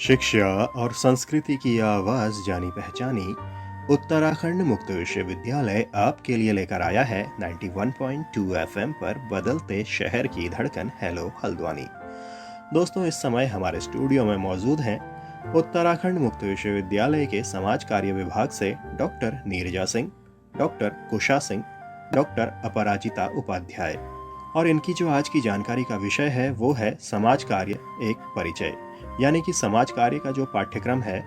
शिक्षा और संस्कृति की आवाज जानी पहचानी उत्तराखंड मुक्त विश्वविद्यालय आपके लिए लेकर आया है 91.2 एफएम पर बदलते शहर की धड़कन हेलो हल्द्वानी। दोस्तों, इस समय हमारे स्टूडियो में मौजूद हैं उत्तराखंड मुक्त विश्वविद्यालय के समाज कार्य विभाग से डॉक्टर नीरजा सिंह, डॉक्टर कुशा सिंह, डॉक्टर अपराजिता उपाध्याय। और इनकी जो आज की जानकारी का विषय है वो है समाज कार्य एक परिचय, यानी कि समाज कार्य का जो पाठ्यक्रम है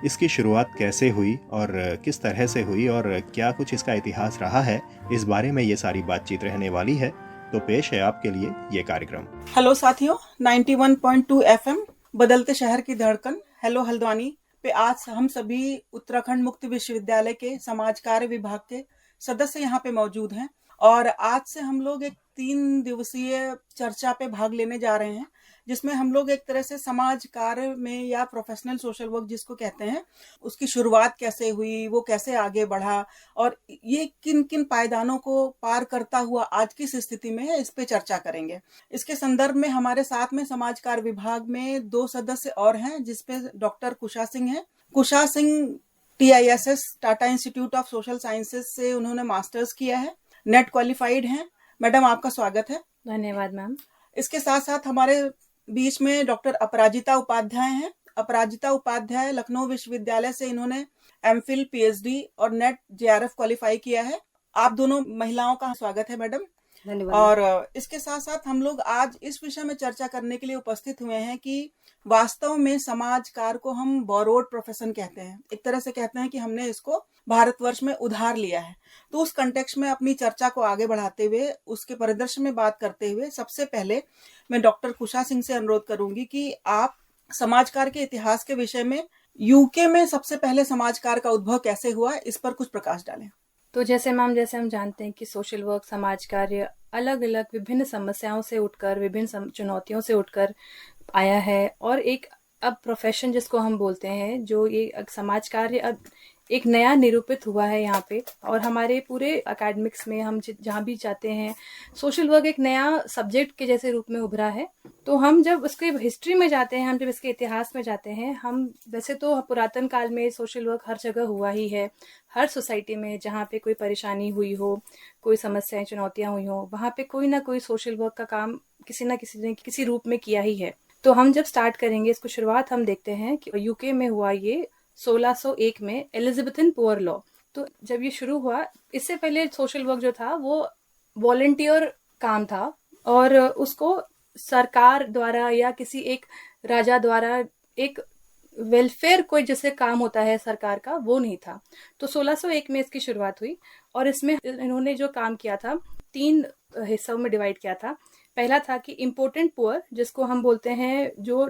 इसकी शुरुआत कैसे हुई और किस तरह से हुई और क्या कुछ इसका इतिहास रहा है, इस बारे में ये सारी बातचीत रहने वाली है। तो पेश है आपके लिए ये कार्यक्रम। हेलो साथियों, 91.2 एफएम बदलते शहर की धड़कन हेलो हल्द्वानी पे आज हम सभी उत्तराखंड मुक्त विश्वविद्यालय के समाज कार्य विभाग के सदस्य यहाँ पे मौजूद हैं और आज से हम लोग एक 3 दिवसीय चर्चा पे भाग लेने जा रहे हैं, जिसमें हम लोग एक तरह से समाज कार्य में या प्रोफेशनल सोशल वर्क जिसको कहते हैं, उसकी शुरुआत कैसे हुई, वो कैसे आगे बढ़ा और ये किन किन पायदानों को पार करता हुआ आज की स्थिति में है, इस पे चर्चा करेंगे। इसके संदर्भ में हमारे साथ में समाज कार्य विभाग में 2 सदस्य और हैं, जिसपे डॉक्टर कुशा सिंह हैं। Kusha Singh TISS Tata institute of social sciences से उन्होंने मास्टर्स किया है, नेट क्वालिफाइड हैं। मैडम, आपका स्वागत है। धन्यवाद मैम। इसके साथ साथ हमारे बीच में डॉक्टर अपराजिता उपाध्याय हैं। अपराजिता उपाध्याय लखनऊ विश्वविद्यालय से इन्होंने MPhil PhD और नेट JRF क्वालिफाई किया है। आप दोनों महिलाओं का स्वागत है मैडम। धन्यवाद। और इसके साथ साथ हम लोग आज इस विषय में चर्चा करने के लिए उपस्थित हुए हैं कि वास्तव में समाज कार्य को हम बोरोड प्रोफेशन कहते हैं। एक तरह से कहते हैं कि हमने इसको भारतवर्ष में उधार लिया है। तो उस कंटेक्स्ट में अपनी चर्चा को आगे बढ़ाते हुए, उसके परिदृश्य में बात करते हुए, सबसे पहले मैं डॉक्टर कुशा सिंह से अनुरोध करूंगी कि आप समाज कार्य के इतिहास के विषय में यूके में सबसे पहले समाज कार्य का उद्भव कैसे हुआ, इस पर कुछ प्रकाश डालें। तो जैसे हम जानते हैं कि सोशल वर्क, समाज कार्य अलग अलग विभिन्न समस्याओं से उठकर, विभिन्न चुनौतियों से उठकर आया है और एक अब प्रोफेशन जिसको हम बोलते हैं, जो ये समाज कार्य अब एक नया निरूपित हुआ है यहाँ पे। और हमारे पूरे एकेडमिक्स में हम जहाँ भी जाते हैं, सोशल वर्क एक नया सब्जेक्ट के जैसे रूप में उभरा है। तो हम जब उसके हिस्ट्री में जाते हैं, हम जब इसके इतिहास में जाते हैं, हम वैसे तो पुरातन काल में सोशल वर्क हर जगह हुआ ही है। हर सोसाइटी में जहाँ पे कोई परेशानी हुई हो, कोई समस्याएं, चुनौतियां हुई हो, वहाँ पे कोई ना कोई सोशल वर्क का काम किसी ना किसी ने किसी रूप में किया ही है। तो हम जब स्टार्ट करेंगे इसको, शुरुआत हम देखते हैं कि यूके में हुआ ये 1601 में एलिजाबेथन पुअर लॉ। तो जब ये शुरू हुआ, इससे पहले सोशल वर्क जो था वो वॉलंटियर काम था और उसको सरकार द्वारा या किसी एक राजा द्वारा एक वेलफेयर कोई जैसे काम होता है सरकार का, वो नहीं था। तो 1601 में इसकी शुरुआत हुई और इसमें इन्होंने जो काम किया था 3 हिस्सों में डिवाइड किया था। पहला था कि इम्पोर्टेंट पुअर, जिसको हम बोलते हैं जो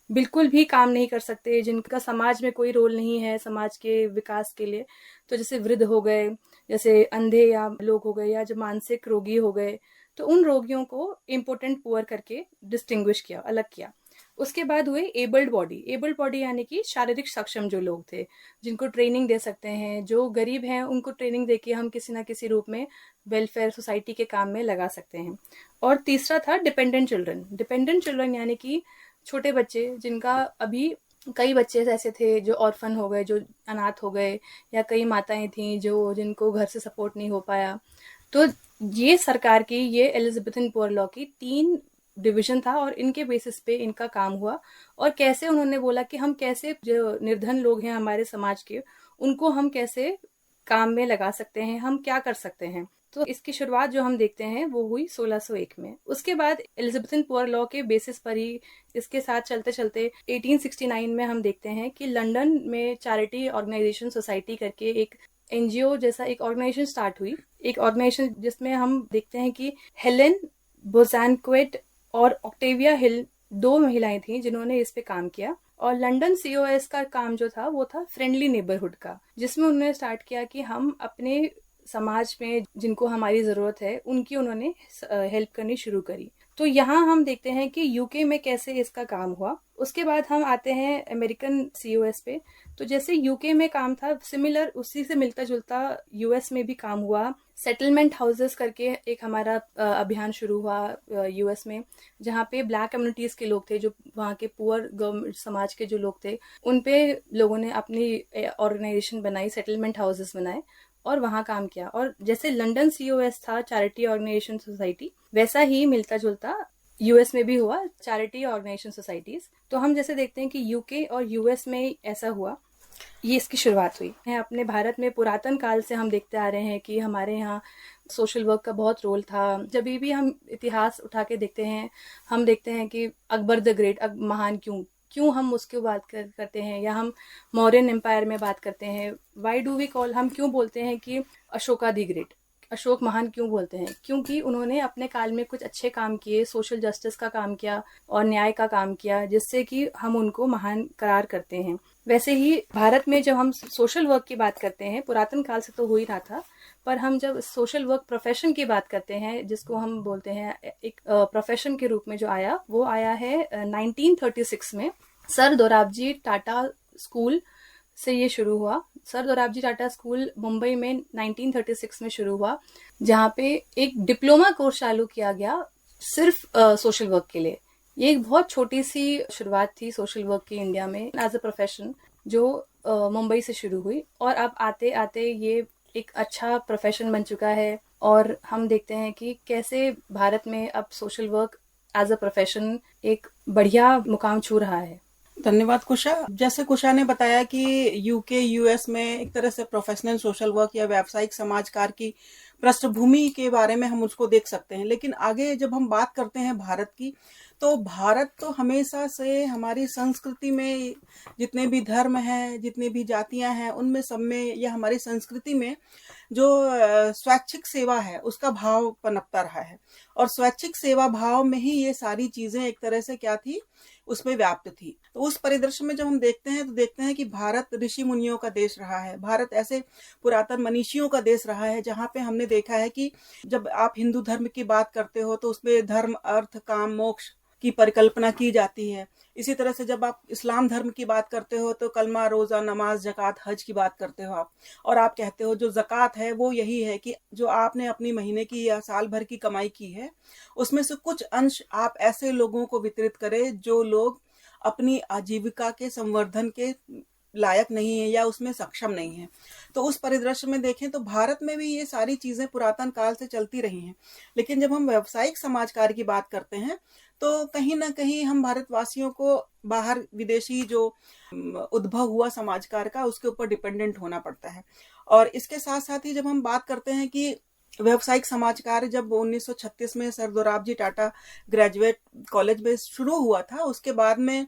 बिल्कुल भी काम नहीं कर सकते, जिनका समाज में कोई रोल नहीं है समाज के विकास के लिए। तो जैसे वृद्ध हो गए, जैसे अंधे या लोग हो गए, या जो मानसिक रोगी हो गए, तो उन रोगियों को इम्पोर्टेंट पुअर करके डिस्टिंग्विश किया, अलग किया। उसके बाद हुए एबल्ड बॉडी यानी कि शारीरिक सक्षम जो लोग थे, जिनको ट्रेनिंग दे सकते हैं, जो गरीब हैं उनको ट्रेनिंग देके हम किसी ना किसी रूप में वेलफेयर सोसाइटी के काम में लगा सकते हैं। और तीसरा था डिपेंडेंट चिल्ड्रन यानी कि छोटे बच्चे, जिनका अभी कई बच्चे ऐसे थे जो ऑर्फन हो गए, जो अनाथ हो गए, या कई माताएं थी जिनको घर से सपोर्ट नहीं हो पाया। तो ये सरकार की ये एलिजाबेथन पुअर लॉ की 3 डिवीजन था और इनके बेसिस पे इनका काम हुआ। और कैसे उन्होंने बोला कि हम कैसे जो निर्धन लोग हैं हमारे समाज के, उनको हम कैसे काम में लगा सकते हैं, हम क्या कर सकते हैं। तो इसकी शुरुआत जो हम देखते हैं वो हुई 1601 में। उसके बाद एलिजाबेथन पुअर लॉ के बेसिस पर ही इसके साथ चलते चलते 1869 में हम देखते हैं कि लंदन में चैरिटी ऑर्गेनाइजेशन सोसाइटी करके एक NGO जैसा एक ऑर्गेनाइजेशन स्टार्ट हुई। एक ऑर्गेनाइजेशन जिसमें हम देखते हैं कि हेलेन बोजानक्वेट और ऑक्टेविया हिल 2 महिलाएं थी जिन्होंने इस पे काम किया। और लंदन COS का काम जो था वो था फ्रेंडली नेबरहुड का, जिसमें उन्होंने स्टार्ट किया कि हम अपने समाज में जिनको हमारी जरूरत है उनकी उन्होंने हेल्प करनी शुरू करी। तो यहाँ हम देखते हैं कि यूके में कैसे इसका काम हुआ। उसके बाद हम आते हैं अमेरिकन सीओएस पे। तो जैसे यूके में काम था, सिमिलर उसी से मिलता जुलता यूएस में भी काम हुआ। सेटलमेंट हाउसेस करके एक हमारा अभियान शुरू हुआ यूएस में, जहाँ पे ब्लैक कम्युनिटीज के लोग थे, जो वहाँ के पुअर गवर्नमेंट समाज के जो लोग थे, उन पे लोगों ने अपनी ऑर्गेनाइजेशन बनाई, सेटलमेंट हाउसेस बनाए और वहाँ काम किया। और जैसे लंदन सीओएस था, चैरिटी ऑर्गेनाइजेशन सोसाइटी, वैसा ही मिलता जुलता यूएस में भी हुआ, चैरिटी ऑर्गेनाइजेशन सोसाइटीज। तो हम जैसे देखते हैं कि यूके और यूएस में ऐसा हुआ, ये इसकी शुरुआत हुई है। अपने भारत में पुरातन काल से हम देखते आ रहे हैं कि हमारे यहाँ सोशल वर्क का बहुत रोल था। जब भी हम इतिहास उठा के देखते हैं, हम देखते हैं कि अकबर द ग्रेट, महान क्यों हम उसकी बात करते हैं, या हम मौर्यन एम्पायर में बात करते हैं, वाई डू वी कॉल, हम क्यों बोलते हैं कि अशोका द ग्रेट, अशोक महान क्यों बोलते हैं? क्योंकि उन्होंने अपने काल में कुछ अच्छे काम किए, सोशल जस्टिस का काम किया और न्याय का काम किया, जिससे कि हम उनको महान करार करते हैं। वैसे ही भारत में जब हम सोशल वर्क की बात करते हैं, पुरातन काल से तो हो ही रहा था, पर हम जब सोशल वर्क प्रोफेशन की बात करते हैं, जिसको हम बोलते हैं एक प्रोफेशन के रूप में जो आया, वो आया है 1936 में। सर दोराबजी टाटा स्कूल से ये शुरू हुआ। सर दोराबजी टाटा स्कूल मुंबई में 1936 में शुरू हुआ, जहाँ पे एक डिप्लोमा कोर्स चालू किया गया सिर्फ सोशल वर्क के लिए। ये एक बहुत छोटी सी शुरुआत थी सोशल वर्क की इंडिया में एज अ प्रोफेशन, जो मुंबई से शुरू हुई, और अब आते आते ये एक अच्छा प्रोफेशन बन चुका है। और हम देखते हैं कि कैसे भारत में अब social work as a profession एक बढ़िया मुकाम छू रहा है। धन्यवाद कुशा। जैसे कुशा ने बताया कि यूके यूएस में एक तरह से प्रोफेशनल सोशल वर्क या व्यावसायिक समाज कार्य की पृष्ठभूमि के बारे में हम उसको देख सकते हैं, लेकिन आगे जब हम बात करते हैं भारत की, तो भारत तो हमेशा से हमारी संस्कृति में जितने भी धर्म हैं, जितने भी जातियां हैं, उनमें सब में या हमारी संस्कृति में जो स्वैच्छिक सेवा है उसका भाव पनपता रहा है। और स्वैच्छिक सेवा भाव में ही ये सारी चीजें एक तरह से क्या थी, उसमें व्याप्त थी। तो उस परिदृश्य में जब हम देखते हैं तो देखते हैं कि भारत ऋषि मुनियों का देश रहा है। भारत ऐसे पुरातन मनीषियों का देश रहा है, जहाँ पे हमने देखा है कि जब आप हिंदू धर्म की बात करते हो तो उसमें धर्म, अर्थ, काम, मोक्ष की परिकल्पना की जाती है। इसी तरह से जब आप इस्लाम धर्म की बात करते हो तो कलमा, रोजा, नमाज, जकात, हज की बात करते हो आप, और आप कहते हो जो जकात है वो यही है कि जो आपने अपनी महीने की या साल भर की कमाई की है, उसमें से कुछ अंश आप ऐसे लोगों को वितरित करें जो लोग अपनी आजीविका के संवर्धन के लायक नहीं है या उसमें सक्षम नहीं है। तो उस परिदृश्य में देखें तो भारत में भी ये सारी चीजें पुरातन काल से चलती रही हैं। लेकिन जब हम व्यावसायिक समाज कार्य की बात करते हैं तो कहीं ना कहीं हम भारतवासियों को बाहर विदेशी जो उद्भव हुआ समाज कार्य का, उसके ऊपर डिपेंडेंट होना पड़ता है। और इसके साथ साथ ही जब हम बात करते हैं कि व्यावसायिक समाज कार्य जब 1936 में sir Dorabji Tata graduate college में शुरू हुआ था, उसके बाद में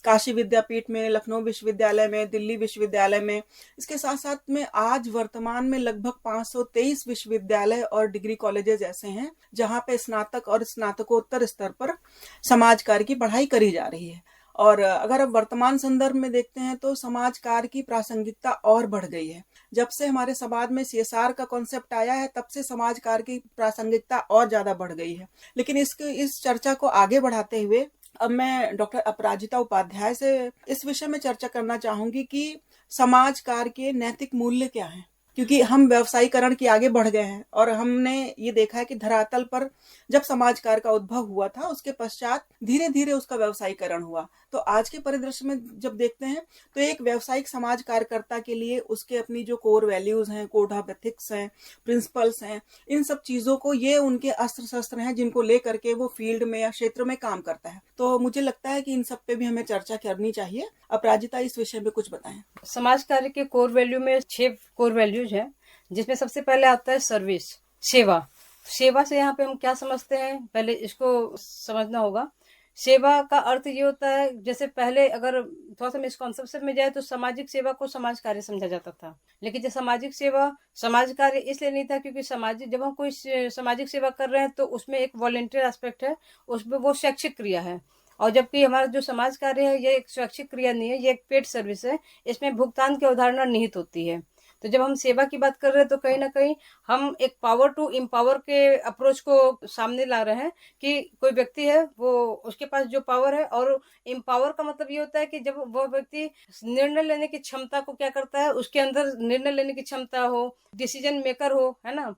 काशी विद्यापीठ में, लखनऊ विश्वविद्यालय में, दिल्ली विश्वविद्यालय में, इसके साथ साथ में आज वर्तमान में लगभग 523 विश्वविद्यालय और डिग्री कॉलेजेस ऐसे हैं जहां पे स्नातक और स्नातकोत्तर स्तर पर समाज कार्य की पढ़ाई करी जा रही है। और अगर अब वर्तमान संदर्भ में देखते हैं तो समाज कार्य की प्रासंगिकता और बढ़ गई है। जब से हमारे समाज में सीएसआर का कॉन्सेप्ट आया है, तब से समाज कार्य की प्रासंगिकता और ज्यादा बढ़ गई है। लेकिन इस चर्चा को आगे बढ़ाते हुए अब मैं डॉक्टर अपराजिता उपाध्याय से इस विषय में चर्चा करना चाहूंगी कि समाज कार्य के नैतिक मूल्य क्या हैं, क्योंकि हम व्यवसायीकरण के आगे बढ़ गए हैं और हमने ये देखा है कि धरातल पर जब समाज कार्य का उद्भव हुआ था, उसके पश्चात धीरे धीरे उसका व्यवसायीकरण हुआ। तो आज के परिदृश्य में जब देखते हैं तो एक व्यवसायिक समाज कार्यकर्ता के लिए उसके अपनी जो कोर वैल्यूज हैं, कोड ऑफ एथिक्स हैं, प्रिंसिपल्स हैं, इन सब चीजों को, ये उनके अस्त्र शस्त्र हैं जिनको लेकर के वो फील्ड में या क्षेत्र में काम करता है। तो मुझे लगता है कि इन सब पे भी हमें चर्चा करनी चाहिए। अपराजिता, इस विषय में कुछ बताएं। समाज कार्य के कोर वैल्यू में 6 कोर वैल्यूज हैं, जिसमें सबसे पहले आता है सर्विस, सेवा। सेवा से यहाँ पे हम क्या समझते हैं, पहले इसको समझना होगा। सेवा का अर्थ ये होता है, जैसे पहले अगर थोड़ा सा मिसकॉन्सेप्शन में जाए तो सामाजिक सेवा को समाज कार्य समझा जाता था, लेकिन जो सामाजिक सेवा समाज कार्य इसलिए नहीं था क्योंकि जब हम कोई सामाजिक सेवा कर रहे हैं तो उसमें एक वॉलंटियर एस्पेक्ट है, उसमें वो शैक्षिक क्रिया है। और जबकि हमारा जो समाज कार्य है ये एक स्वैच्छिक क्रिया नहीं है, ये एक पेड सर्विस है, इसमें भुगतान की अवधारणा निहित होती है। तो जब हम सेवा की बात कर रहे हैं तो कहीं ना कहीं हम एक पावर टू एम्पावर के अप्रोच को सामने ला रहे हैं कि कोई व्यक्ति है, वो उसके पास जो पावर है, और एम्पावर का मतलब ये होता है कि जब वो व्यक्ति निर्णय लेने की क्षमता को क्या करता है, उसके अंदर निर्णय लेने की क्षमता हो, डिसीजन मेकर हो, है ना।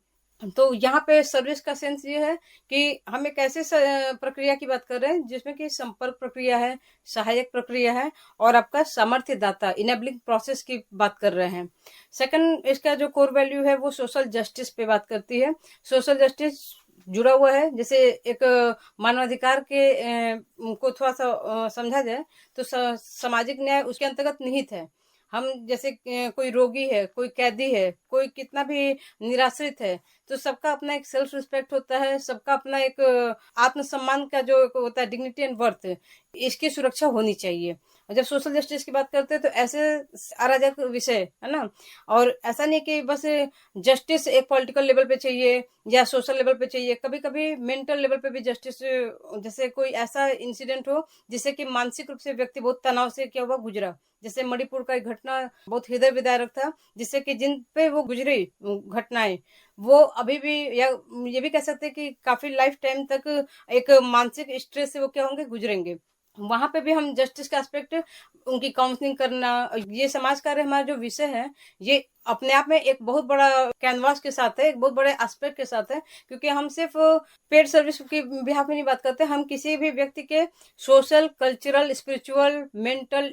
तो यहाँ पे सर्विस का सेंस ये है कि हम एक ऐसे प्रक्रिया की बात कर रहे हैं जिसमें कि संपर्क प्रक्रिया है, सहायक प्रक्रिया है, और आपका सामर्थ्य दाता इनेबलिंग प्रोसेस की बात कर रहे हैं। सेकंड, इसका जो कोर वैल्यू है वो सोशल जस्टिस पे बात करती है। सोशल जस्टिस जुड़ा हुआ है, जैसे एक मानवाधिकार के को थोड़ा सा समझा जाए तो सामाजिक न्याय उसके अंतर्गत निहित है। हम जैसे कोई रोगी है, कोई कैदी है, कोई कितना भी निराश्रित है, तो सबका अपना एक सेल्फ रिस्पेक्ट होता है, सबका अपना एक आत्मसम्मान का जो एक होता है, डिग्निटी एंड वर्थ, इसकी सुरक्षा होनी चाहिए। और जब सोशल जस्टिस की बात करते हैं तो ऐसे अराजक विषय है ना, और ऐसा नहीं कि बस जस्टिस एक पॉलिटिकल लेवल पे चाहिए या सोशल लेवल पे चाहिए, कभी कभी मेंटल लेवल पे भी जस्टिस, जैसे कोई ऐसा इंसिडेंट हो जिससे कि मानसिक रूप से व्यक्ति बहुत तनाव से क्या हुआ गुजरा, जैसे मणिपुर का एक घटना बहुत हृदय विदारक था, जिससे कि जिन पे वो गुजरी घटनाएं, वो अभी भी, या ये भी कह सकते हैं कि काफी लाइफ टाइम तक एक मानसिक स्ट्रेस से वो क्या होंगे, गुजरेंगे। वहां पे भी हम जस्टिस का एस्पेक्ट, उनकी काउंसलिंग करना, ये समाज कार्य हमारा जो विषय है, ये अपने आप में एक बहुत बड़ा कैनवास के साथ है, एक बहुत बड़े एस्पेक्ट के साथ है, क्योंकि हम सिर्फ पेड सर्विस के बिहाफ में नहीं बात करते, हम किसी भी व्यक्ति के social, cultural, spiritual, mental,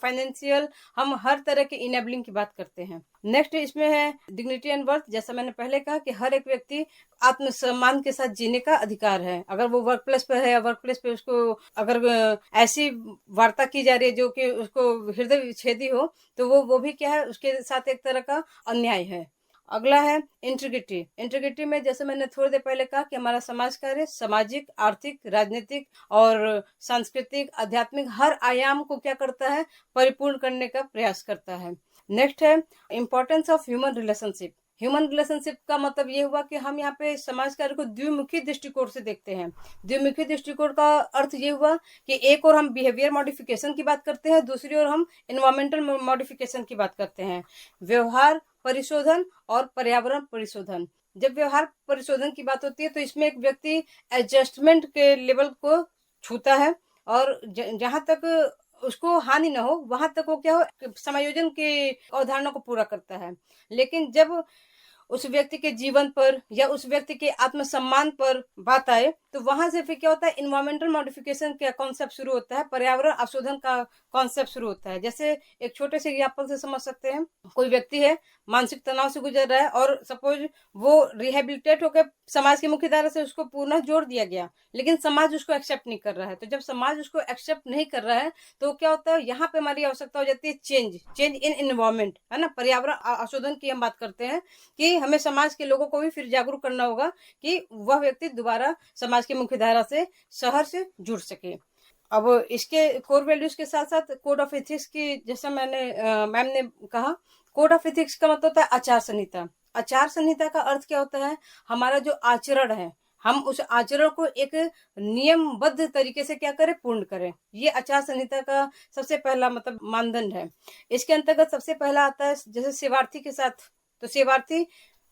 financial, हम हर तरह के इनेबलिंग की बात करते हैं। नेक्स्ट इसमें है डिग्निटी एंड वर्थ। जैसा मैंने पहले कहा कि हर एक व्यक्ति आत्मसम्मान के साथ जीने का अधिकार है। अगर वो वर्क प्लेस पे है, वर्क प्लेस पे उसको अगर ऐसी वार्ता की जा रही है जो कि उसको हृदय छेदी हो, तो वो भी क्या है, उसके साथ एक तरह का अन्याय है। अगला है इंटीग्रिटी। इंटीग्रिटी में जैसे मैंने थोड़ी देर पहले कहा कि हमारा समाज कार्य सामाजिक, आर्थिक, राजनीतिक और सांस्कृतिक, आध्यात्मिक हर आयाम को क्या करता है, परिपूर्ण करने का प्रयास करता है। नेक्स्ट है importance of human relationship. Human relationship का मतलब ये हुआ कि हम यहाँ पे समाज कार्य को द्विमुखी दृष्टिकोण से देखते हैं। द्विमुखी दृष्टिकोण का अर्थ ये हुआ कि एक और हम बिहेवियर मॉडिफिकेशन की बात करते हैं, दूसरी ओर हम एनवायरमेंटल मॉडिफिकेशन की बात करते हैं। व्यवहार परिशोधन और पर्यावरण परिशोधन। जब व्यवहार परिशोधन की बात होती है तो इसमें एक व्यक्ति एडजस्टमेंट के लेवल को छूता है, और जहां तक उसको हानि ना हो वहां तक वो क्या हो, समायोजन की अवधारणा को पूरा करता है। लेकिन जब उस व्यक्ति के जीवन पर या उस व्यक्ति के आत्मसम्मान पर बात आए तो वहां से फिर क्या होता है, इन्वायरमेंटल मॉडिफिकेशन का कॉन्सेप्ट शुरू होता है, पर्यावरण अशोधन का कॉन्सेप्ट शुरू होता है। जैसे एक छोटे से एग्जाम्पल से समझ सकते हैं, कोई व्यक्ति है मानसिक तनाव से गुजर रहा है, और सपोज वो रिहेबिलिटेट होकर समाज की मुख्य धारा से उसको पुनः जोड़ दिया गया, लेकिन समाज उसको एक्सेप्ट नहीं कर रहा है। तो जब समाज उसको एक्सेप्ट नहीं कर रहा है तो क्या होता है, यहाँ पे हमारी आवश्यकता हो जाती है चेंज इन एनवायरमेंट, है ना। पर्यावरण अशोधन की हम बात करते हैं कि हमें समाज के लोगों को भी फिर जागरूक करना होगा कि वह व्यक्ति दोबारा समाज की मुख्य धारा से, शहर से जुड़ सके। अब इसके कोर वैल्यूज के साथ साथ कोड ऑफ एथिक्स की, जैसा मैंने मैम ने कहा, कोड ऑफ एथिक्स का मतलब होता है आचार संहिता। आचार संहिता का अर्थ क्या होता है, हमारा जो आचरण है, हम उस आचरण को एक नियमबद्ध तरीके से क्या करें, पूर्ण करें। ये आचार संहिता का सबसे पहला मतलब मानदंड है। इसके अंतर्गत सबसे पहला आता है जैसे सेवार्थी के साथ, तो सेवार्थी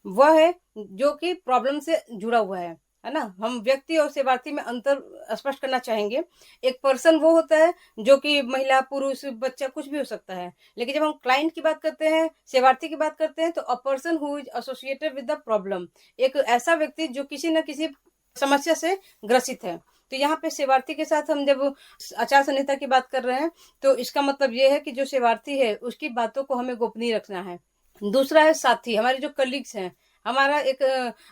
वह है जो कि प्रॉब्लम से जुड़ा हुआ है ना। हम व्यक्ति और सेवार्थी में अंतर स्पष्ट करना चाहेंगे। एक पर्सन वो होता है जो कि महिला, पुरुष, बच्चा, कुछ भी हो सकता है, लेकिन जब हम क्लाइंट की बात करते हैं, सेवार्थी की बात करते हैं, तो a person who is associated with the problem, एक ऐसा व्यक्ति जो किसी न किसी समस्या से ग्रसित है। तो यहाँ पे सेवार्थी के साथ हम जब आचार संहिता की बात कर रहे हैं तो इसका मतलब ये है कि जो सेवार्थी है उसकी बातों को हमें गोपनीय रखना है। दूसरा है साथी, हमारे जो कलीग्स हैं, हमारा एक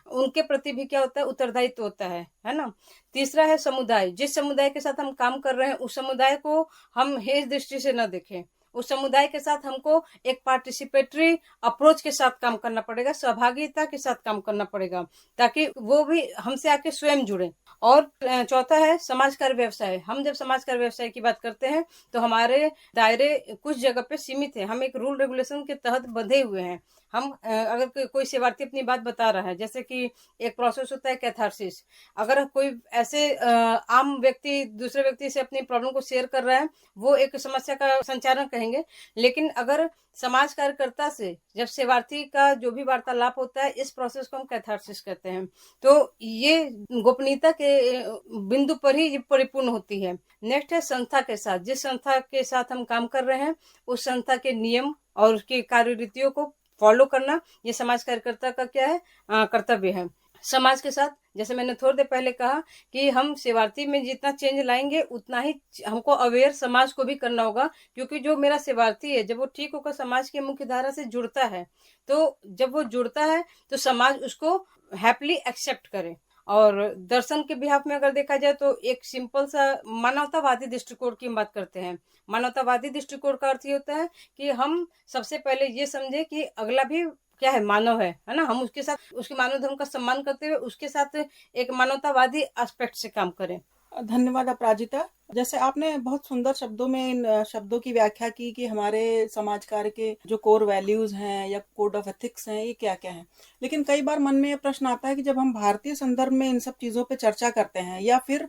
उनके प्रति भी क्या होता है, उत्तरदायित्व होता है ना। तीसरा है समुदाय, जिस समुदाय के साथ हम काम कर रहे हैं उस समुदाय को हम हेय दृष्टि से न देखें। उस समुदाय के साथ हमको एक पार्टिसिपेटरी अप्रोच के साथ काम करना पड़ेगा, सहभागिता के साथ काम करना पड़ेगा, ताकि वो भी हमसे आके स्वयं जुड़े। और चौथा है समाज कार्य व्यवसाय। हम जब समाज कार्य व्यवसाय की बात करते हैं तो हमारे दायरे कुछ जगह पे सीमित है, हम एक रूल रेगुलेशन के तहत बंधे हुए हैं। हम अगर कोई सेवार्थी अपनी बात बता रहा है, जैसे कि एक प्रोसेस होता है कैथारसिस। अगर कोई ऐसे आम व्यक्ति दूसरे व्यक्ति से अपनी प्रॉब्लम को शेयर कर रहा है, वो एक समस्या का संचारण कहेंगे। लेकिन अगर समाज कार्यकर्ता से जब सेवार्थी का जो भी वार्तालाप होता है, इस प्रोसेस को हम कैथारसिस कहते हैं। तो ये गोपनीयता के बिंदु पर ही ये परिपूर्ण होती है। नेक्स्ट है संस्था के साथ। जिस संस्था के साथ हम काम कर रहे हैं, उस संस्था के नियम और उसकी कार्यरीतियों को फॉलो करना, ये समाज कार्यकर्ता का क्या है, कर्तव्य है। समाज के साथ, जैसे मैंने थोड़ी देर पहले कहा कि हम सेवार्थी में जितना चेंज लाएंगे, उतना ही हमको अवेयर समाज को भी करना होगा। क्योंकि जो मेरा सेवार्थी है, जब वो ठीक होकर समाज की मुख्य धारा से जुड़ता है, तो जब वो जुड़ता है तो समाज उसको हैप्पीली एक्सेप्ट करे। और दर्शन के बिहाफ में अगर देखा जाए तो एक सिंपल सा मानवतावादी दृष्टिकोण की बात करते हैं। मानवतावादी दृष्टिकोण का अर्थ ये होता है कि हम सबसे पहले ये समझे कि अगला भी क्या है, मानव है ना। हम उसके साथ, उसके मानव धर्म का सम्मान करते हुए उसके साथ एक मानवतावादी एस्पेक्ट से काम करें। धन्यवाद अपराजिता। जैसे आपने बहुत सुंदर शब्दों में इन शब्दों की व्याख्या की कि हमारे समाज कार्य के जो कोर वैल्यूज हैं या कोड ऑफ एथिक्स हैं, ये क्या क्या हैं। लेकिन कई बार मन में ये प्रश्न आता है कि जब हम भारतीय संदर्भ में इन सब चीजों पे चर्चा करते हैं या फिर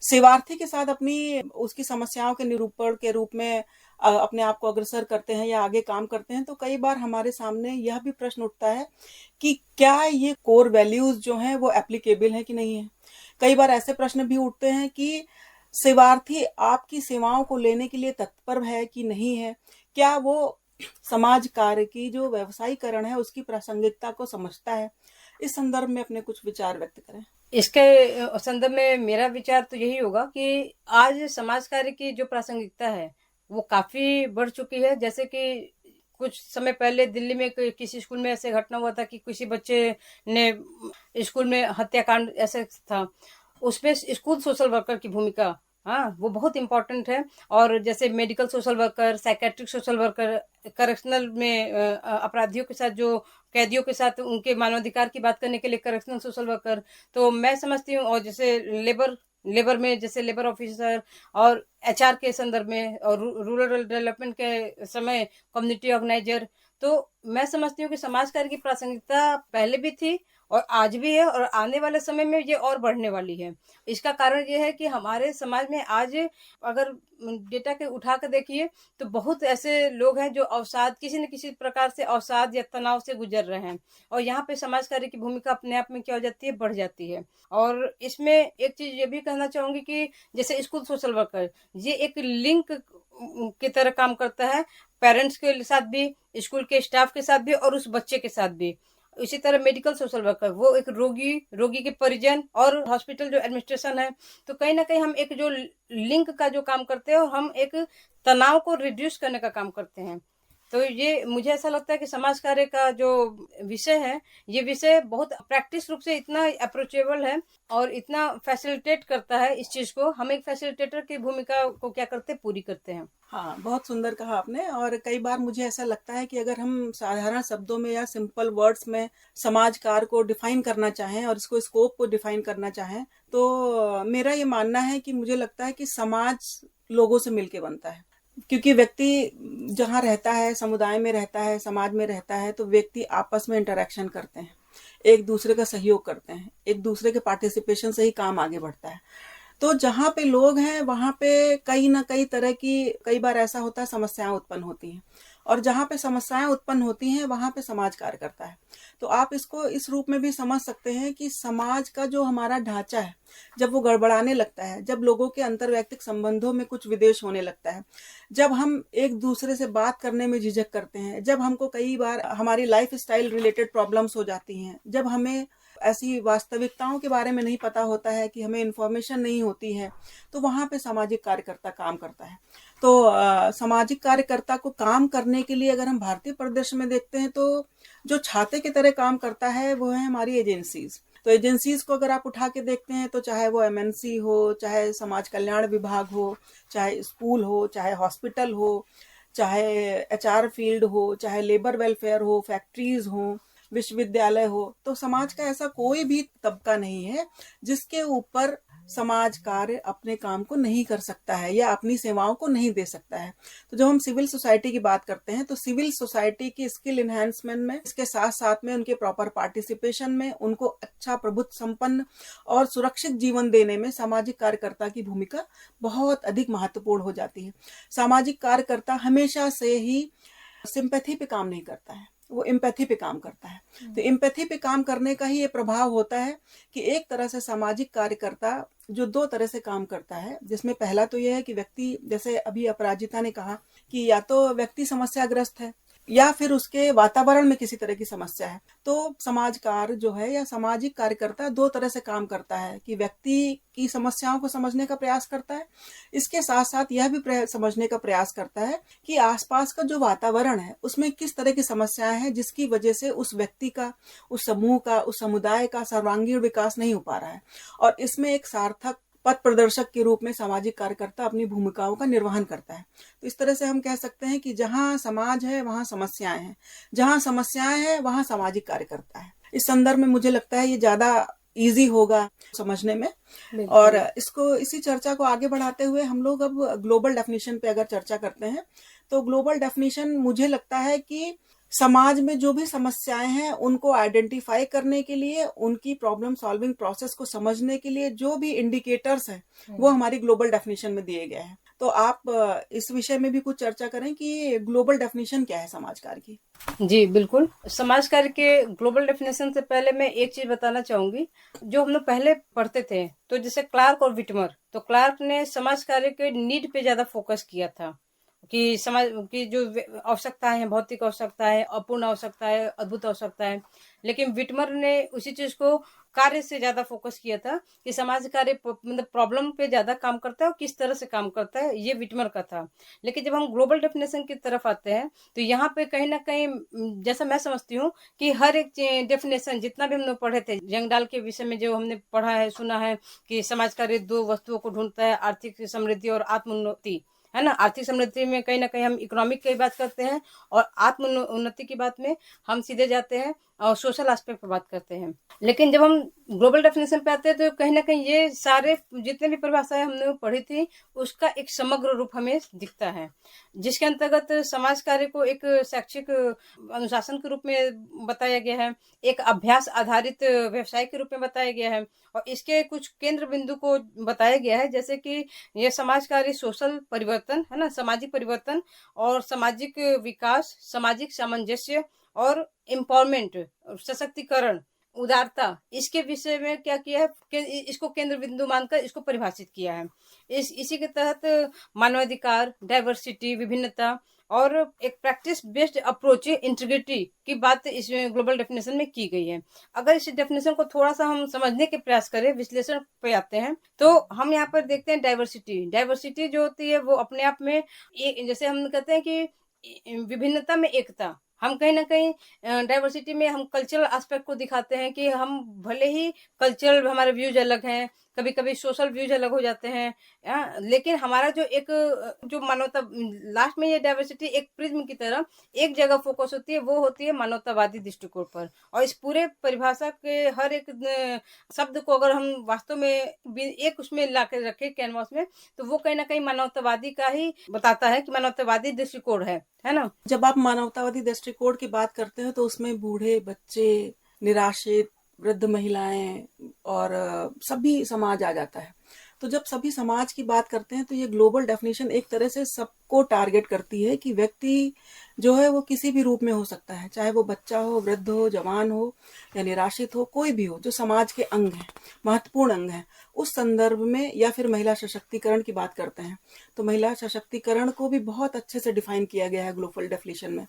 सेवार्थी के साथ अपनी उसकी समस्याओं के निरूपण के रूप में अपने आप को अग्रसर करते हैं या आगे काम करते हैं, तो कई बार हमारे सामने यह भी प्रश्न उठता है कि क्या ये कोर वैल्यूज जो हैं वो एप्लीकेबल है कि नहीं है। कई बार ऐसे प्रश्न भी उठते हैं कि सेवार्थी आपकी सेवाओं को लेने के लिए तत्पर है कि नहीं है। क्या वो समाज कार्य की जो व्यवसायीकरण है उसकी प्रासंगिकता को समझता है। इस संदर्भ में अपने कुछ विचार व्यक्त करें। इसके संदर्भ में मेरा विचार तो यही होगा कि आज समाज कार्य की जो प्रासंगिकता है वो काफी बढ़ चुकी है। जैसे कि कुछ समय पहले दिल्ली में किसी स्कूल में ऐसे घटना हुआ था कि किसी बच्चे ने स्कूल में हत्याकांड ऐसे था। उसमें स्कूल सोशल वर्कर की भूमिका, हाँ, वो बहुत इम्पोर्टेंट है। और जैसे medical social worker, psychiatric social worker, correctional में अपराधियों के साथ, जो कैदियों के साथ उनके मानवाधिकार की बात करने के लिए करेक्शनल सोशल वर्कर, तो मैं समझती हूँ। और जैसे लेबर में जैसे लेबर ऑफिसर, और एचआर के संदर्भ में, और रूरल डेवलपमेंट के समय कम्युनिटी ऑर्गेनाइजर, तो मैं समझती हूँ कि समाज कार्य की प्रासंगिकता पहले भी थी और आज भी है, और आने वाले समय में ये और बढ़ने वाली है। इसका कारण ये है कि हमारे समाज में आज अगर डेटा के उठा कर देखिए तो बहुत ऐसे लोग हैं जो अवसाद, किसी न किसी प्रकार से अवसाद या तनाव से गुजर रहे हैं। और यहाँ पे समाज कार्य की भूमिका अपने आप में क्या हो जाती है, बढ़ जाती है। और इसमें एक चीज ये भी कहना चाहूंगी कि जैसे स्कूल सोशल वर्कर, ये एक लिंक की तरह काम करता है, पेरेंट्स के साथ भी, स्कूल के स्टाफ के साथ भी, और उस बच्चे के साथ भी। इसी तरह मेडिकल सोशल वर्कर, वो एक रोगी के परिजन और हॉस्पिटल जो एडमिनिस्ट्रेशन है, तो कहीं ना कहीं हम एक जो लिंक का जो काम करते हैं, और हम एक तनाव को रिड्यूस करने का काम करते हैं। तो ये मुझे ऐसा लगता है कि समाज कार्य का जो विषय है, ये विषय बहुत प्रैक्टिस रूप से इतना अप्रोचेबल है और इतना फैसिलिटेट करता है इस चीज को। हम एक फैसिलिटेटर की भूमिका को क्या करते हैं, पूरी करते हैं। हाँ, बहुत सुंदर कहा आपने। और कई बार मुझे ऐसा लगता है कि अगर हम साधारण शब्दों में या सिंपल वर्ड्स में समाज कार्य को डिफाइन करना चाहें और इसको स्कोप को डिफाइन करना चाहें, तो मेरा ये मानना है कि मुझे लगता है कि समाज लोगों से मिलके बनता है। क्योंकि व्यक्ति जहाँ रहता है, समुदाय में रहता है, समाज में रहता है, तो व्यक्ति आपस में इंटरेक्शन करते हैं, एक दूसरे का सहयोग करते हैं, एक दूसरे के पार्टिसिपेशन से ही काम आगे बढ़ता है। तो जहाँ पे लोग हैं वहां पे कई ना कई तरह की, कई बार ऐसा होता है समस्याएं उत्पन्न होती हैं, और जहाँ पे समस्याएं उत्पन्न होती हैं वहां पे समाज कार्य करता है। तो आप इसको इस रूप में भी समझ सकते हैं कि समाज का जो हमारा ढांचा है, जब वो गड़बड़ाने लगता है, जब लोगों के अंतर्वैयक्तिक संबंधों में कुछ विदेश होने लगता है, जब हम एक दूसरे से बात करने में झिझक करते हैं, जब हमको कई बार हमारी लाइफ स्टाइल रिलेटेड प्रॉब्लम्स हो जाती हैं, जब हमें ऐसी वास्तविकताओं के बारे में नहीं पता होता है, कि हमें इन्फॉर्मेशन नहीं होती है, तो वहां पे सामाजिक कार्यकर्ता काम करता है। तो सामाजिक कार्यकर्ता को काम करने के लिए अगर हम भारतीय परिदृश्य में देखते हैं, तो जो छाते की तरह काम करता है वो है हमारी एजेंसीज। तो एजेंसीज को अगर आप उठा के देखते हैं, तो चाहे वो एमएनसी हो, चाहे समाज कल्याण विभाग हो, चाहे स्कूल हो, चाहे हॉस्पिटल हो, चाहे एचआर फील्ड हो, चाहे लेबर वेलफेयर हो, फैक्ट्रीज हो, विश्वविद्यालय हो, तो समाज का ऐसा कोई भी तबका नहीं है जिसके ऊपर समाज कार्य अपने काम को नहीं कर सकता है या अपनी सेवाओं को नहीं दे सकता है। तो जब हम सिविल सोसाइटी की बात करते हैं तो सिविल सोसाइटी की स्किल इन्हेंसमेंट में, इसके साथ साथ में उनके प्रॉपर पार्टिसिपेशन में, उनको अच्छा प्रभुत्व संपन्न और सुरक्षित जीवन देने में सामाजिक कार्यकर्ता की भूमिका बहुत अधिक महत्वपूर्ण हो जाती है। सामाजिक कार्यकर्ता हमेशा से ही सिंपैथी पे काम नहीं करता है, वो एम्पैथी पे काम करता है। तो एम्पैथी पे काम करने का ही ये प्रभाव होता है कि एक तरह से सामाजिक कार्यकर्ता जो दो तरह से काम करता है, जिसमें पहला तो यह है कि व्यक्ति, जैसे अभी अपराजिता ने कहा कि या तो व्यक्ति समस्याग्रस्त है या फिर उसके वातावरण में किसी तरह की समस्या है। तो समाजकार जो है या सामाजिक कार्यकर्ता दो तरह से काम करता है कि व्यक्ति की समस्याओं को समझने का प्रयास करता है, इसके साथ साथ यह भी समझने का प्रयास करता है कि आसपास का जो वातावरण है उसमें किस तरह की समस्याएं हैं जिसकी वजह से उस व्यक्ति का, उस समूह का, उस समुदाय का सर्वांगीण विकास नहीं हो पा रहा है। और इसमें एक सार्थक पथ प्रदर्शक के रूप में सामाजिक कार्यकर्ता अपनी भूमिकाओं का निर्वहन करता है। तो इस तरह से हम कह सकते हैं कि जहां समाज है वहां समस्याएं हैं, जहां समस्याएं हैं वहां सामाजिक कार्यकर्ता है। इस संदर्भ में मुझे लगता है ये ज्यादा इजी होगा समझने में। और इसको, इसी चर्चा को आगे बढ़ाते हुए हम लोग अब ग्लोबल डेफिनेशन पे अगर चर्चा करते हैं तो ग्लोबल डेफिनेशन मुझे लगता है कि समाज में जो भी समस्याएं हैं उनको आइडेंटिफाई करने के लिए, उनकी प्रॉब्लम सॉल्विंग प्रोसेस को समझने के लिए जो भी इंडिकेटर्स हैं वो हमारी ग्लोबल डेफिनेशन में दिए गए हैं। तो आप इस विषय में भी कुछ चर्चा करें कि ग्लोबल डेफिनेशन क्या है समाज कार्य की। जी बिल्कुल। समाज कार्य के ग्लोबल डेफिनेशन से पहले मैं एक चीज बताना चाहूंगी, जो हम लोग पहले पढ़ते थे तो जैसे क्लार्क और विटमर, तो क्लार्क ने समाज कार्य के नीड पे ज्यादा फोकस किया था कि समाज की जो आवश्यकताएं हैं, भौतिक आवश्यकताएं, अपूर्ण आवश्यकताएं, अद्भुत आवश्यकताएं, लेकिन विटमर ने उसी चीज को कार्य से ज्यादा फोकस किया था कि समाज कार्य मतलब प्रॉब्लम पे ज्यादा काम करता है और किस तरह से काम करता है, ये विटमर का था। लेकिन जब हम ग्लोबल डेफिनेशन की तरफ आते हैं तो यहाँ पे कहीं ना कहीं जैसा मैं समझती हूँ कि हर एक डेफिनेशन जितना भी हम लोग पढ़े थे, जंगडाल के विषय में जो हमने पढ़ा है, सुना है कि समाज कार्य दो वस्तुओं को ढूंढता है, आर्थिक समृद्धि और आत्मोन्नति, है ना। आर्थिक समृद्धि में कहीं ना कहीं हम इकोनॉमिक की बात करते हैं और आत्म उन्नति की बात में हम सीधे जाते हैं और सोशल एस्पेक्ट पर बात करते हैं। लेकिन जब हम ग्लोबल डेफिनेशन पे आते हैं तो कहीं ना कहीं ये सारे जितने भी परिभाषाएं हमने पढ़ी थी उसका एक समग्र रूप हमें दिखता है, जिसके अंतर्गत समाज कार्य को एक शैक्षिक अनुशासन के रूप में बताया गया है, एक अभ्यास आधारित व्यवसाय के रूप में बताया गया है और इसके कुछ केंद्र बिंदु को बताया गया है, जैसे कि ये समाज कार्य सोशल परिवर्तन, है ना, सामाजिक परिवर्तन और सामाजिक विकास, सामाजिक सामंजस्य और एम्पावरमेंट, सशक्तिकरण, उदारता, इसके विषय में क्या किया है, इसको केंद्र बिंदु मानकर इसको परिभाषित किया है। इसी के तहत मानवाधिकार, डाइवर्सिटी, विभिन्नता और एक प्रैक्टिस बेस्ड अप्रोच, इंटीग्रिटी की बात इस ग्लोबल डेफिनेशन में की गई है। अगर इस डेफिनेशन को थोड़ा सा हम समझने के प्रयास करें, विश्लेषण पे आते हैं, तो हम यहाँ पर देखते हैं डाइवर्सिटी जो होती है वो अपने आप में जैसे हम कहते हैं कि विभिन्नता में एकता, हम कहीं ना कहीं डाइवर्सिटी में हम कल्चरल एस्पेक्ट को दिखाते हैं कि हम भले ही कल्चरल हमारे व्यूज अलग हैं, कभी कभी सोशल व्यूज अलग हो जाते हैं, लेकिन हमारा जो मानवता, लास्ट में ये डाइवर्सिटी एक प्रिज्म की तरह एक जगह फोकस होती है, वो होती है मानवतावादी दृष्टिकोण पर। और इस पूरे परिभाषा के हर एक शब्द को अगर हम वास्तव में एक उसमें ला के रखे कैनवास में, तो वो कहीं ना कहीं मानवतावादी का ही बताता है कि मानवतावादी दृष्टिकोण है ना। जब आप मानवतावादी दृष्टिकोण की बात करते हैं तो उसमें बूढ़े, बच्चे, निराश्रित, वृद्ध महिलाएं और सभी समाज आ जाता है। तो जब सभी समाज की बात करते हैं तो ये ग्लोबल डेफिनेशन एक तरह से सबको टारगेट करती है कि व्यक्ति जो है वो किसी भी रूप में हो सकता है, चाहे वो बच्चा हो, वृद्ध हो, जवान हो या निराश्रित हो, कोई भी हो जो समाज के अंग है, महत्वपूर्ण अंग है। उस संदर्भ में या फिर महिला सशक्तिकरण की बात करते हैं तो महिला सशक्तिकरण को भी बहुत अच्छे से डिफाइन किया गया है ग्लोबल डेफिनेशन में।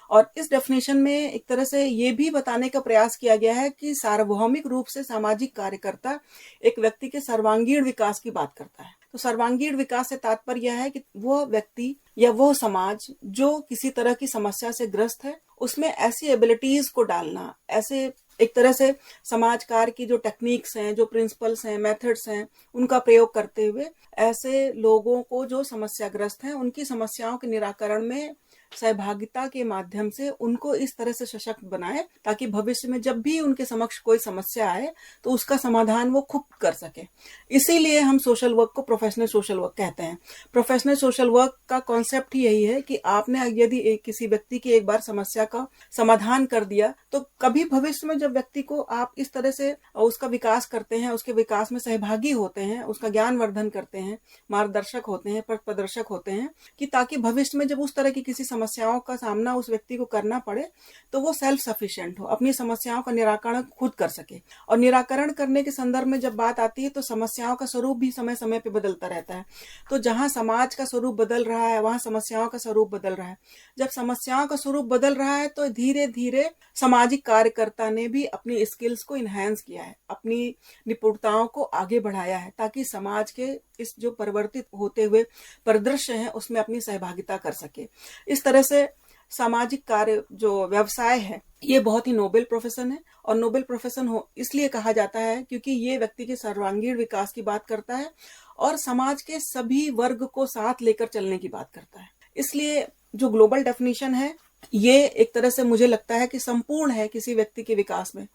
और इस डेफिनेशन में एक तरह से ये भी बताने का प्रयास किया गया है कि सार्वभौमिक रूप से सामाजिक कार्यकर्ता एक व्यक्ति के सर्वांगीण विकास की बात करता है। तो सर्वांगीण विकास से तात्पर्य यह है कि वो व्यक्ति या वो समाज जो किसी तरह की समस्या से ग्रस्त है उसमें ऐसी एबिलिटीज को डालना, ऐसे एक तरह से समाज कार्य की जो टेक्निक्स हैं, जो प्रिंसिपल्स हैं, मेथड्स हैं, उनका प्रयोग करते हुए ऐसे लोगों को जो समस्याग्रस्त हैं उनकी समस्याओं के निराकरण में सहभागिता के माध्यम से उनको इस तरह से सशक्त बनाए ताकि भविष्य में जब भी उनके समक्ष कोई समस्या आए तो उसका समाधान वो खुद कर सके। इसीलिए हम सोशल वर्क को प्रोफेशनल सोशल वर्क कहते हैं। प्रोफेशनल सोशल वर्क का कॉन्सेप्ट ही यही है कि आपने यदि किसी व्यक्ति की एक बार समस्या का समाधान कर दिया तो कभी भविष्य में जब व्यक्ति को आप इस तरह से उसका विकास करते हैं, उसके विकास में सहभागी होते हैं, उसका ज्ञानवर्धन करते हैं, मार्गदर्शक होते हैं, पथ प्रदर्शक होते हैं, कि ताकि भविष्य में जब उस तरह की किसी समस्याओं का सामना उस व्यक्ति को करना पड़े तो वो सेल्फ सफिशिएंट हो, अपनी समस्याओं का निराकरण खुद कर सके। और निराकरण करने के संदर्भ में जब बात आती है तो समस्याओं का स्वरूप भी समय समय पे बदलता रहता है। तो जहां समाज का स्वरूप बदल रहा है वहां समस्याओं का स्वरूप बदल रहा है। जब समस्याओं का स्वरूप बदल रहा है तो धीरे धीरे सामाजिक कार्यकर्ता ने भी अपनी स्किल्स को इनहैंस किया है, अपनी निपुणताओं को आगे बढ़ाया है, ताकि समाज के इस जो परिवर्तित होते हुए परिदृश्य है उसमें अपनी सहभागिता कर सके। इस तरह से सामाजिक कार्य जो व्यवसाय है ये बहुत ही नोबेल प्रोफेशन है, और नोबेल प्रोफेशन हो इसलिए कहा जाता है क्योंकि ये व्यक्ति के सर्वांगीण विकास की बात करता है और समाज के सभी वर्ग को साथ लेकर चलने की बात करता है। इसलिए जो ग्लोबल डेफिनेशन है ये एक तरह से मुझे लगता है कि संपूर्ण है, किसी व्यक्ति के विकास में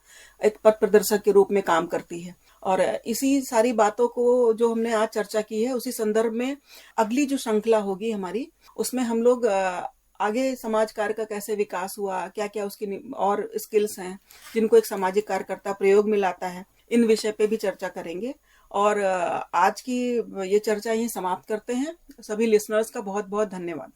एक पथ प्रदर्शक के रूप में काम करती है। और इसी सारी बातों को जो हमने आज चर्चा की है उसी संदर्भ में अगली जो श्रृंखला होगी हमारी उसमें हम लोग आगे समाज कार्य का कैसे विकास हुआ, क्या क्या उसकी और स्किल्स हैं जिनको एक सामाजिक कार्यकर्ता प्रयोग में लाता है, इन विषय पे भी चर्चा करेंगे। और आज की ये चर्चा यहीं समाप्त करते हैं। सभी लिसनर्स का बहुत बहुत धन्यवाद।